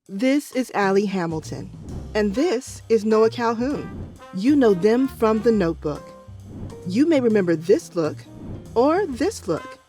This is Allie Hamilton, and this is Noah Calhoun. You know them from The Notebook. You may remember this look or this look.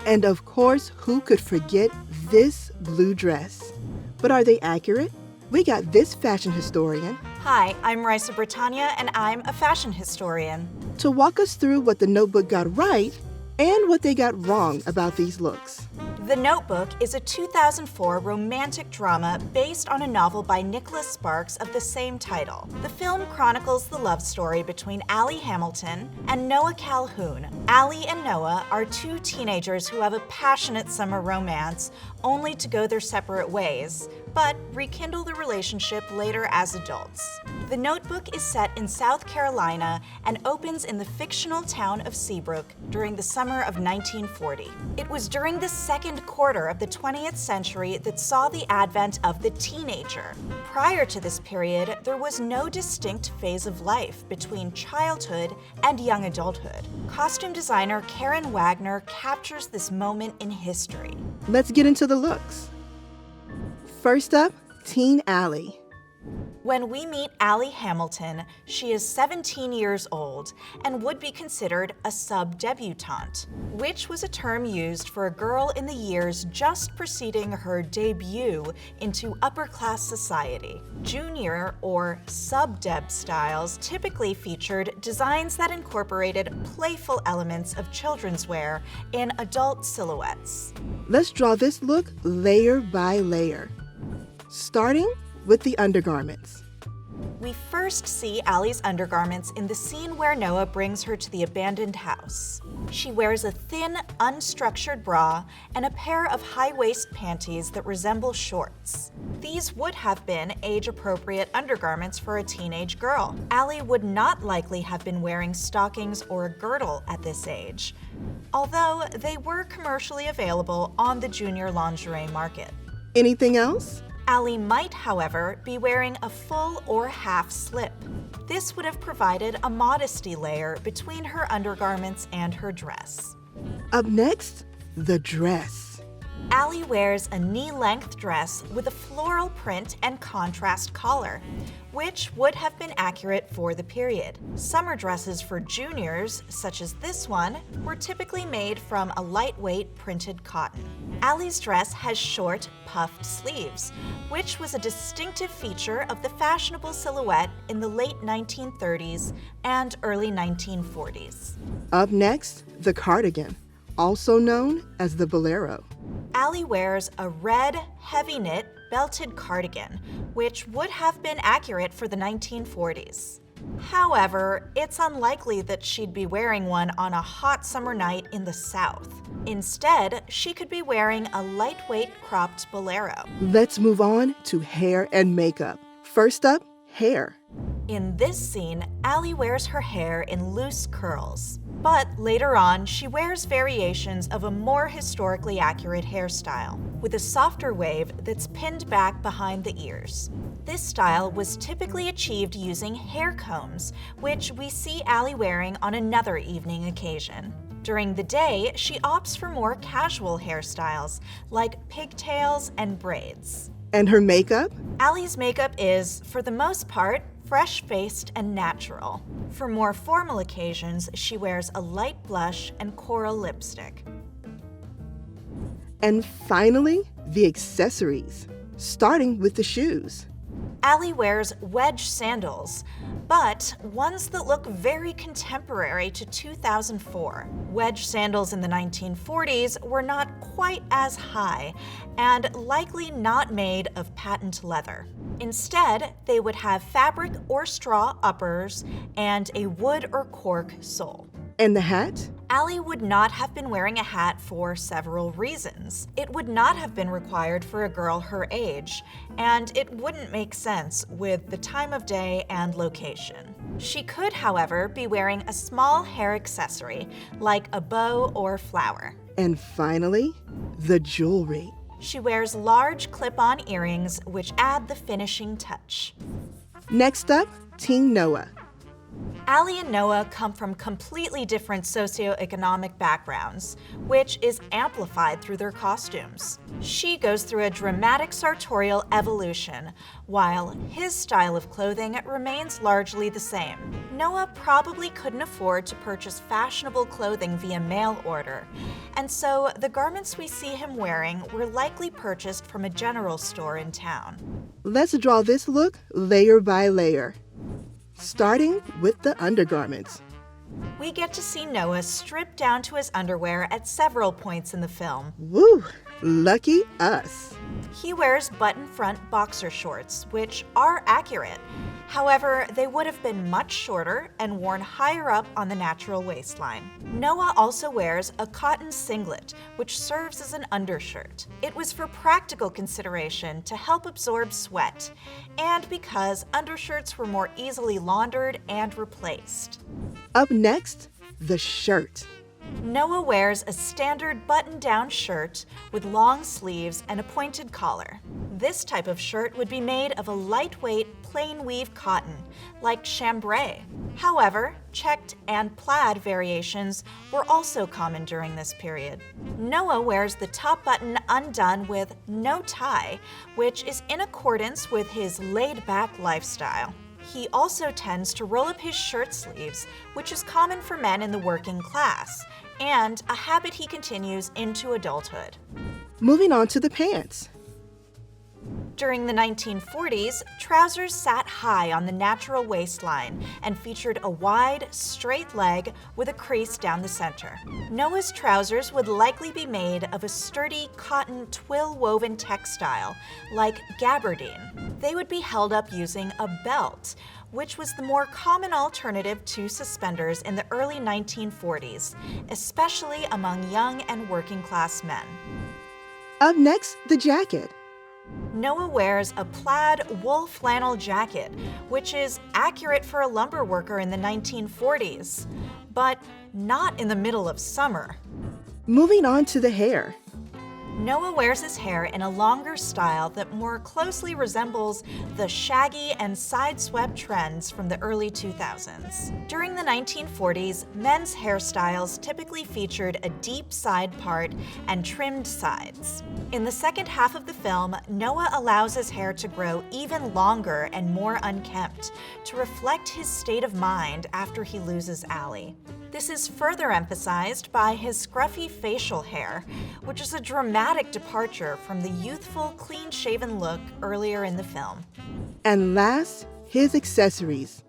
And of course, who could forget this blue dress? But are they accurate? We got this fashion historian Hi, I'm Raissa Bretaña, and I'm a fashion historian. to walk us through what The Notebook got right and what they got wrong about these looks. The Notebook is a 2004 romantic drama based on a novel by Nicholas Sparks of the same title. The film chronicles the love story between Allie Hamilton and Noah Calhoun. Allie and Noah are two teenagers who have a passionate summer romance, only to go their separate ways, but rekindle the relationship later as adults. The Notebook is set in South Carolina and opens in the fictional town of Seabrook during the summer of 1940. It was during the second quarter of the 20th century that saw the advent of the teenager. Prior to this period, there was no distinct phase of life between childhood and young adulthood. Costume designer Karen Wagner captures this moment in history. Let's get into the looks. First up, Teen Allie. When we meet Allie Hamilton, she is 17 years old and would be considered a sub-debutante, which was a term used for a girl in the years just preceding her debut into upper-class society. Junior or sub-deb styles typically featured designs that incorporated playful elements of children's wear in adult silhouettes. Let's draw this look layer by layer, starting with the undergarments. We first see Allie's undergarments in the scene where Noah brings her to the abandoned house. She wears a thin, unstructured bra and a pair of high-waist panties that resemble shorts. These would have been age-appropriate undergarments for a teenage girl. Allie would not likely have been wearing stockings or a girdle at this age, although they were commercially available on the junior lingerie market. Anything else? Allie might, however, be wearing a full or half slip. This would have provided a modesty layer between her undergarments and her dress. Up next, the dress. Allie wears a knee-length dress with a floral print and contrast collar, which would have been accurate for the period. Summer dresses for juniors, such as this one, were typically made from a lightweight printed cotton. Allie's dress has short, puffed sleeves, which was a distinctive feature of the fashionable silhouette in the late 1930s and early 1940s. Up next, the cardigan, also known as the bolero. Allie wears a red, heavy-knit, belted cardigan, which would have been accurate for the 1940s. However, it's unlikely that she'd be wearing one on a hot summer night in the South. Instead, she could be wearing a lightweight cropped bolero. Let's move on to hair and makeup. First up, hair. In this scene, Allie wears her hair in loose curls. But later on, she wears variations of a more historically accurate hairstyle, with a softer wave that's pinned back behind the ears. This style was typically achieved using hair combs, which we see Allie wearing on another evening occasion. During the day, she opts for more casual hairstyles, like pigtails and braids. And her makeup? Allie's makeup is, for the most part, fresh-faced and natural. For more formal occasions, she wears a light blush and coral lipstick. And finally, the accessories, starting with the shoes. Allie wears wedge sandals, but ones that look very contemporary to 2004. Wedge sandals in the 1940s were not quite as high and likely not made of patent leather. Instead, they would have fabric or straw uppers and a wood or cork sole. And the hat? Allie would not have been wearing a hat for several reasons. It would not have been required for a girl her age, and it wouldn't make sense with the time of day and location. She could, however, be wearing a small hair accessory, like a bow or flower. And finally, the jewelry. She wears large clip-on earrings, which add the finishing touch. Next up, Teen Noah. Allie and Noah come from completely different socioeconomic backgrounds, which is amplified through their costumes. She goes through a dramatic sartorial evolution, while his style of clothing remains largely the same. Noah probably couldn't afford to purchase fashionable clothing via mail order, and so the garments we see him wearing were likely purchased from a general store in town. Let's draw this look layer by layer, starting with the undergarments. We get to see Noah strip down to his underwear at several points in the film. Woo! Lucky us. He wears button-front boxer shorts, which are accurate. However, they would have been much shorter and worn higher up on the natural waistline. Noah also wears a cotton singlet, which serves as an undershirt. It was for practical consideration to help absorb sweat, and because undershirts were more easily laundered and replaced. Up next, the shirt. Noah wears a standard button-down shirt with long sleeves and a pointed collar. This type of shirt would be made of a lightweight, plain weave cotton, like chambray. However, checked and plaid variations were also common during this period. Noah wears the top button undone with no tie, which is in accordance with his laid-back lifestyle. He also tends to roll up his shirt sleeves, which is common for men in the working class, and a habit he continues into adulthood. Moving on to the pants. During the 1940s, trousers sat high on the natural waistline and featured a wide, straight leg with a crease down the center. Noah's trousers would likely be made of a sturdy cotton twill-woven textile, like gabardine. They would be held up using a belt, which was the more common alternative to suspenders in the early 1940s, especially among young and working-class men. Up next, the jacket. Noah wears a plaid wool flannel jacket, which is accurate for a lumber worker in the 1940s, but not in the middle of summer. Moving on to the hair. Noah wears his hair in a longer style that more closely resembles the shaggy and side-swept trends from the early 2000s. During the 1940s, men's hairstyles typically featured a deep side part and trimmed sides. In the second half of the film, Noah allows his hair to grow even longer and more unkempt to reflect his state of mind after he loses Allie. This is further emphasized by his scruffy facial hair, which is a dramatic departure from the youthful, clean-shaven look earlier in the film. And last, his accessories.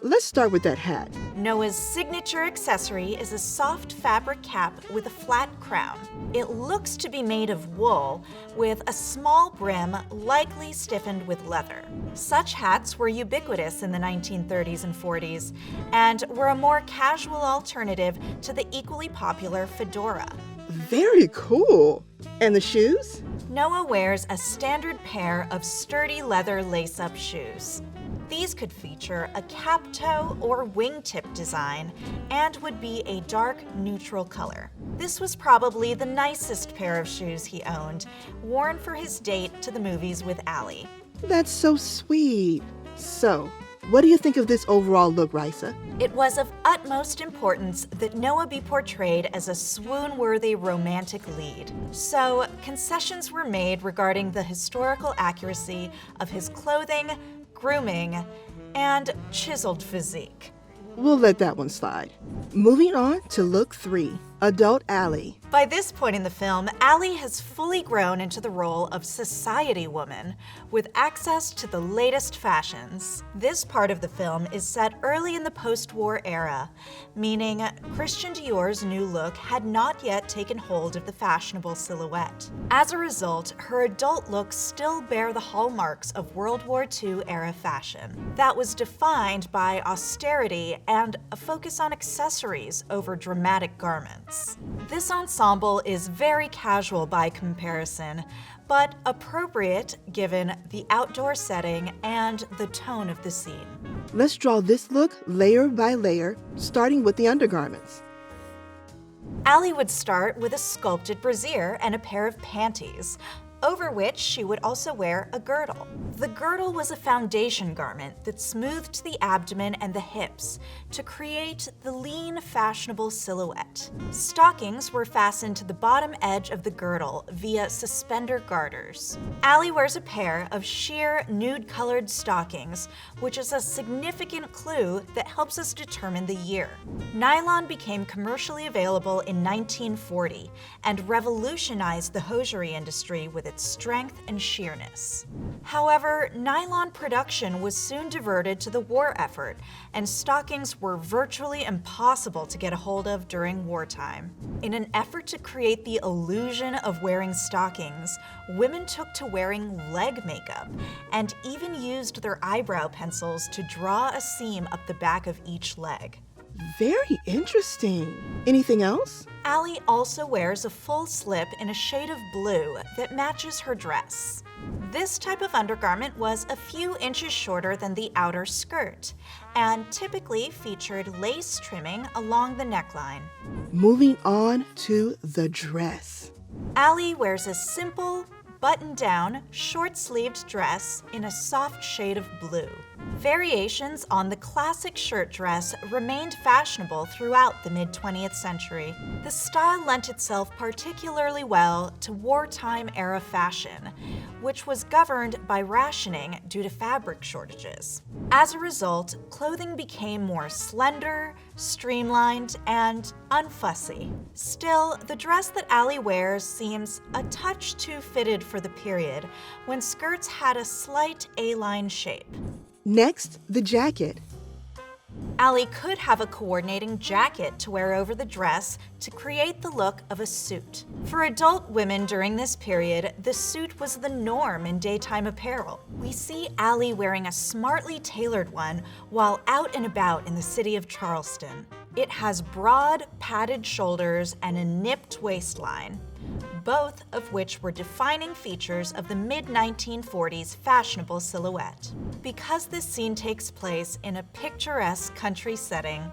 Let's start with that hat. Noah's signature accessory is a soft fabric cap with a flat crown. It looks to be made of wool, with a small brim likely stiffened with leather. Such hats were ubiquitous in the 1930s and 40s, and were a more casual alternative to the equally popular fedora. Very cool. And the shoes? Noah wears a standard pair of sturdy leather lace-up shoes. These could feature a cap toe or wingtip design and would be a dark neutral color. This was probably the nicest pair of shoes he owned, worn for his date to the movies with Allie. That's so sweet. So, what do you think of this overall look, Raissa? It was of utmost importance that Noah be portrayed as a swoon-worthy romantic lead. So, concessions were made regarding the historical accuracy of his clothing, grooming, and chiseled physique. We'll let that one slide. Moving on to look 3, adult Allie. By this point in the film, Allie has fully grown into the role of society woman, with access to the latest fashions. This part of the film is set early in the post-war era, meaning Christian Dior's new look had not yet taken hold of the fashionable silhouette. As a result, her adult looks still bear the hallmarks of World War II era fashion. That was defined by austerity and a focus on accessories over dramatic garments. This ensemble is very casual by comparison, but appropriate given the outdoor setting and the tone of the scene. Let's draw this look layer by layer, starting with the undergarments. Allie would start with a sculpted brassiere and a pair of panties, over which she would also wear a girdle. The girdle was a foundation garment that smoothed the abdomen and the hips to create the lean, fashionable silhouette. Stockings were fastened to the bottom edge of the girdle via suspender garters. Allie wears a pair of sheer, nude-colored stockings, which is a significant clue that helps us determine the year. Nylon became commercially available in 1940 and revolutionized the hosiery industry with its strength and sheerness. However, nylon production was soon diverted to the war effort, and stockings were virtually impossible to get a hold of during wartime. In an effort to create the illusion of wearing stockings, women took to wearing leg makeup and even used their eyebrow pencils to draw a seam up the back of each leg. Very interesting. Anything else? Allie also wears a full slip in a shade of blue that matches her dress. This type of undergarment was a few inches shorter than the outer skirt and typically featured lace trimming along the neckline. Moving on to the dress. Allie wears a simple, button-down, short-sleeved dress in a soft shade of blue. Variations on the classic shirt dress remained fashionable throughout the mid-20th century. The style lent itself particularly well to wartime-era fashion, which was governed by rationing due to fabric shortages. As a result, clothing became more slender, streamlined, and unfussy. Still, the dress that Allie wears seems a touch too fitted for the period, when skirts had a slight A-line shape. Next, the jacket. Allie could have a coordinating jacket to wear over the dress to create the look of a suit. For adult women during this period, the suit was the norm in daytime apparel. We see Allie wearing a smartly tailored one while out and about in the city of Charleston. It has broad, padded shoulders and a nipped waistline, both of which were defining features of the mid-1940s fashionable silhouette. Because this scene takes place in a picturesque country setting,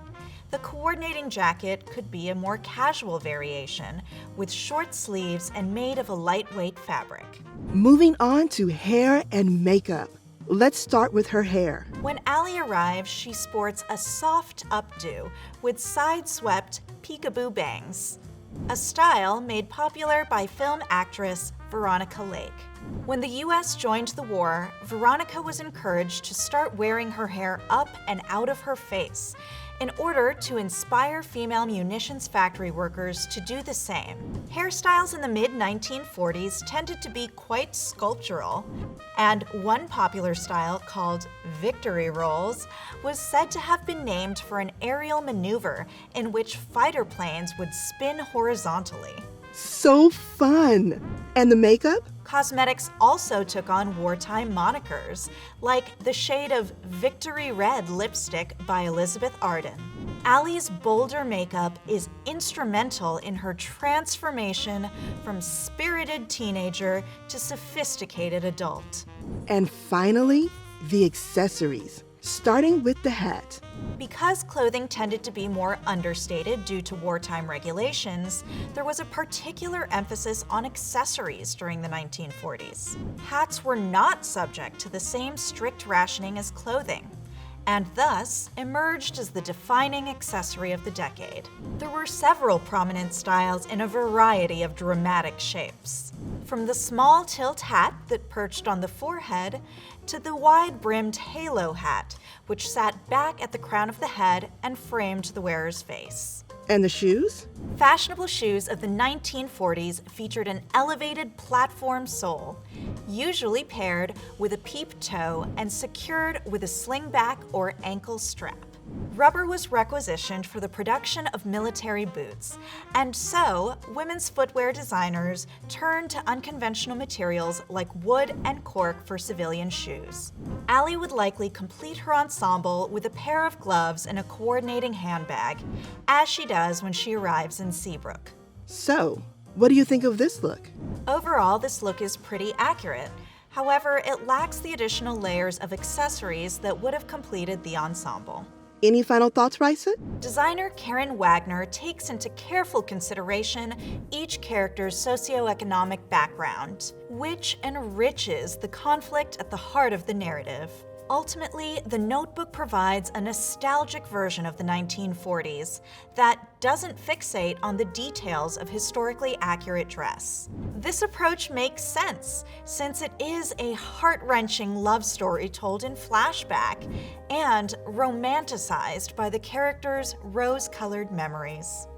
the coordinating jacket could be a more casual variation with short sleeves and made of a lightweight fabric. Moving on to hair and makeup. Let's start with her hair. When Allie arrives, she sports a soft updo with side-swept peekaboo bangs, a style made popular by film actress Veronica Lake. When the U.S. joined the war, Veronica was encouraged to start wearing her hair up and out of her face in order to inspire female munitions factory workers to do the same. Hairstyles in the mid-1940s tended to be quite sculptural, and one popular style called victory rolls was said to have been named for an aerial maneuver in which fighter planes would spin horizontally. So fun! And the makeup? Cosmetics also took on wartime monikers, like the shade of Victory Red lipstick by Elizabeth Arden. Allie's bolder makeup is instrumental in her transformation from spirited teenager to sophisticated adult. And finally, the accessories, starting with the hat. Because clothing tended to be more understated due to wartime regulations, there was a particular emphasis on accessories during the 1940s. Hats were not subject to the same strict rationing as clothing, and thus emerged as the defining accessory of the decade. There were several prominent styles in a variety of dramatic shapes, from the small tilt hat that perched on the forehead to the wide-brimmed halo hat, which sat back at the crown of the head and framed the wearer's face. And the shoes? Fashionable shoes of the 1940s featured an elevated platform sole, usually paired with a peep toe and secured with a slingback or ankle strap. Rubber was requisitioned for the production of military boots, and so women's footwear designers turned to unconventional materials like wood and cork for civilian shoes. Allie would likely complete her ensemble with a pair of gloves and a coordinating handbag, as she does when she arrives in Seabrook. So, what do you think of this look? Overall, this look is pretty accurate. However, it lacks the additional layers of accessories that would have completed the ensemble. Any final thoughts, Raissa? Designer Karen Wagner takes into careful consideration each character's socioeconomic background, which enriches the conflict at the heart of the narrative. Ultimately, The Notebook provides a nostalgic version of the 1940s that doesn't fixate on the details of historically accurate dress. This approach makes sense, since it is a heart-wrenching love story told in flashback and romanticized by the characters' rose-colored memories.